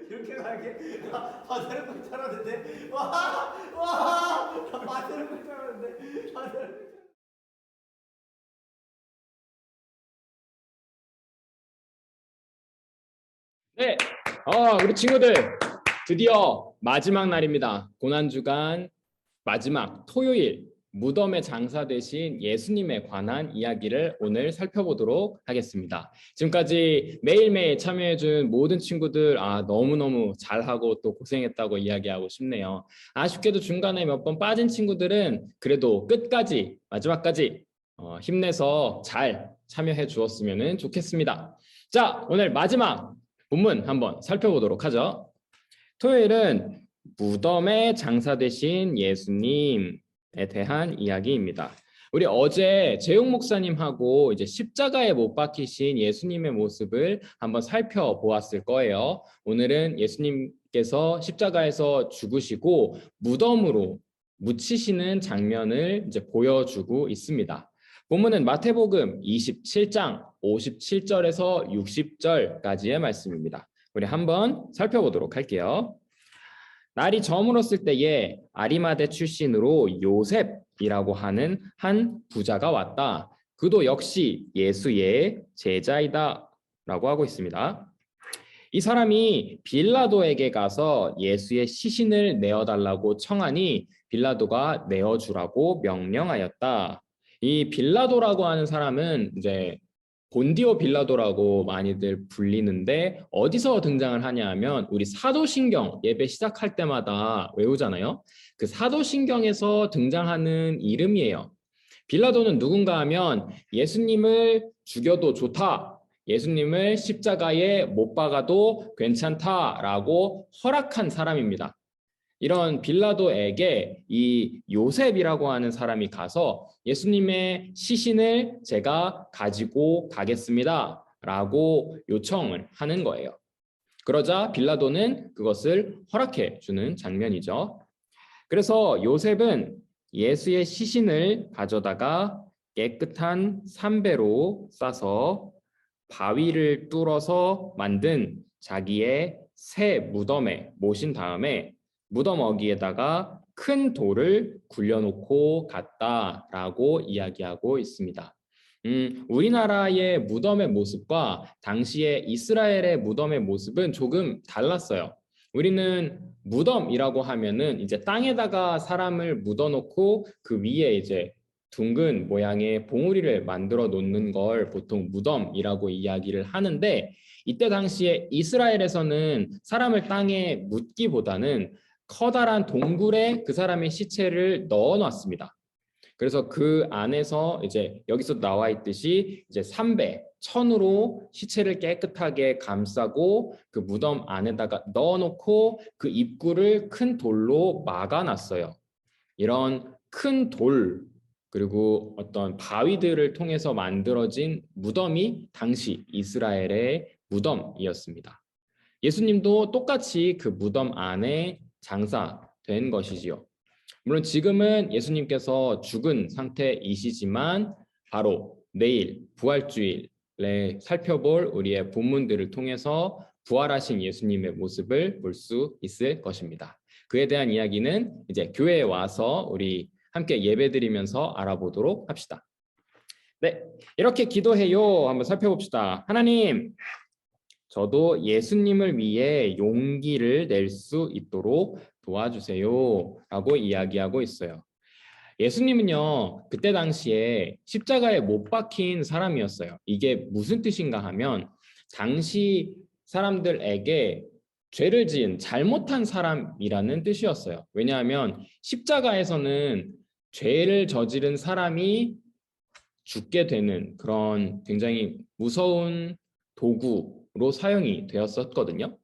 이렇게 가게 바다를 볼 줄 알았는데 와 바다를 볼 줄 알았는데 바다를 네, 우리 친구들 드디어 마지막 날입니다. 고난주간 마지막 토요일 무덤의 장사 되신 예수님에 관한 이야기를 오늘 살펴보도록 하겠습니다. 지금까지 매일매일 참여해준 모든 친구들 너무너무 잘하고 또 고생했다고 이야기하고 싶네요. 아쉽게도 중간에 몇 번 빠진 친구들은 그래도 끝까지 마지막까지 힘내서 잘 참여해 주었으면 좋겠습니다. 자, 오늘 마지막 본문 한번 살펴보도록 하죠. 토요일은 무덤에 장사 되신 예수님에 대한 이야기입니다. 우리 어제 재용 목사님하고 이제 십자가에 못 박히신 예수님의 모습을 한번 살펴보았을 거예요. 오늘은 예수님께서 십자가에서 죽으시고 무덤으로 묻히시는 장면을 이제 보여주고 있습니다. 본문은 마태복음 27장 57절에서 60절까지의 말씀입니다. 우리 한번 살펴보도록 할게요. 날이 저물었을 때에 아리마대 출신으로 요셉이라고 하는 한 부자가 왔다. 그도 역시 예수의 제자이다 라고 하고 있습니다. 이 사람이 빌라도에게 가서 예수의 시신을 내어달라고 청하니 빌라도가 내어주라고 명령하였다. 이 빌라도라고 하는 사람은 이제 본디오 빌라도라고 많이들 불리는데 어디서 등장을 하냐 하면 우리 사도신경 예배 시작할 때마다 외우잖아요. 그 사도신경에서 등장하는 이름이에요. 빌라도는 누군가 하면 예수님을 죽여도 좋다, 예수님을 십자가에 못 박아도 괜찮다라고 허락한 사람입니다. 이런 빌라도에게 이 요셉이라고 하는 사람이 가서 예수님의 시신을 제가 가지고 가겠습니다 라고 요청을 하는 거예요. 그러자 빌라도는 그것을 허락해 주는 장면이죠. 그래서 요셉은 예수의 시신을 가져다가 깨끗한 삼배로 싸서 바위를 뚫어서 만든 자기의 새 무덤에 모신 다음에 무덤 어귀에다가 큰 돌을 굴려놓고 갔다라고 이야기하고 있습니다. 우리나라의 무덤의 모습과 당시의 이스라엘의 무덤의 모습은 조금 달랐어요. 우리는 무덤이라고 하면은 이제 땅에다가 사람을 묻어놓고 그 위에 이제 둥근 모양의 봉우리를 만들어 놓는 걸 보통 무덤이라고 이야기를 하는데, 이때 당시에 이스라엘에서는 사람을 땅에 묻기보다는 커다란 동굴에 그 사람의 시체를 넣어 놨습니다. 그래서 그 안에서 이제 여기서 나와 있듯이 이제 삼배, 천으로 시체를 깨끗하게 감싸고 그 무덤 안에다가 넣어놓고 그 입구를 큰 돌로 막아놨어요. 이런 큰 돌, 그리고 어떤 바위들을 통해서 만들어진 무덤이 당시 이스라엘의 무덤이었습니다. 예수님도 똑같이 그 무덤 안에 장사된 것이지요. 물론 지금은 예수님께서 죽은 상태이시지만 바로 내일 부활주일에 살펴볼 우리의 본문들을 통해서 부활하신 예수님의 모습을 볼 수 있을 것입니다. 그에 대한 이야기는 이제 교회에 와서 우리 함께 예배드리면서 알아보도록 합시다. 네, 이렇게 기도해요. 한번 살펴봅시다. 하나님, 저도 예수님을 위해 용기를 낼 수 있도록 도와주세요 라고 이야기하고 있어요. 예수님은요, 그때 당시에 십자가에 못 박힌 사람이었어요. 이게 무슨 뜻인가 하면 당시 사람들에게 죄를 지은 잘못한 사람이라는 뜻이었어요. 왜냐하면 십자가에서는 죄를 저지른 사람이 죽게 되는 그런 굉장히 무서운 도구로 사용이 되었었거든요.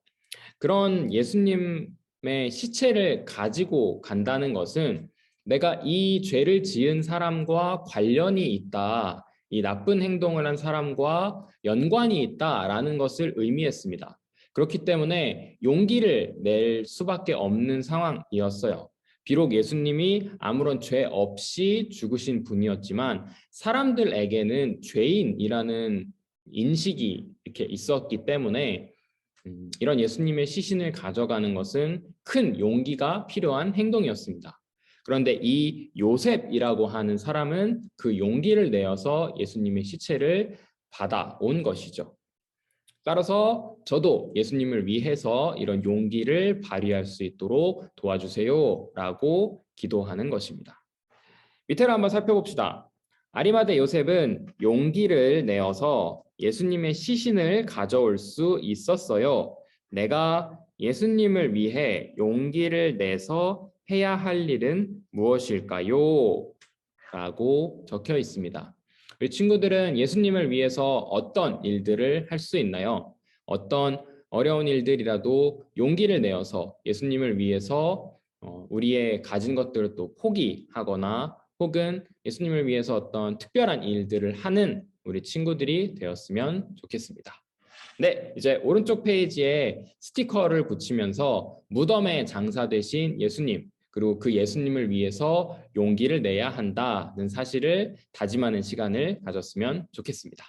그런 예수님의 시체를 가지고 간다는 것은 내가 이 죄를 지은 사람과 관련이 있다, 이 나쁜 행동을 한 사람과 연관이 있다라는 것을 의미했습니다. 그렇기 때문에 용기를 낼 수밖에 없는 상황이었어요. 비록 예수님이 아무런 죄 없이 죽으신 분이었지만 사람들에게는 죄인이라는 인식이 이렇게 있었기 때문에 이런 예수님의 시신을 가져가는 것은 큰 용기가 필요한 행동이었습니다. 그런데 이 요셉이라고 하는 사람은 그 용기를 내어서 예수님의 시체를 받아온 것이죠. 따라서 저도 예수님을 위해서 이런 용기를 발휘할 수 있도록 도와주세요 라고 기도하는 것입니다. 밑에를 한번 살펴봅시다. 아리마대 요셉은 용기를 내어서 예수님의 시신을 가져올 수 있었어요. 내가 예수님을 위해 용기를 내서 해야 할 일은 무엇일까요? 라고 적혀 있습니다. 우리 친구들은 예수님을 위해서 어떤 일들을 할 수 있나요? 어떤 어려운 일들이라도 용기를 내어서 예수님을 위해서 우리의 가진 것들을 또 포기하거나 혹은 예수님을 위해서 어떤 특별한 일들을 하는 우리 친구들이 되었으면 좋겠습니다. 네, 이제 오른쪽 페이지에 스티커를 붙이면서 무덤에 장사되신 예수님, 그리고 그 예수님을 위해서 용기를 내야 한다는 사실을 다짐하는 시간을 가졌으면 좋겠습니다.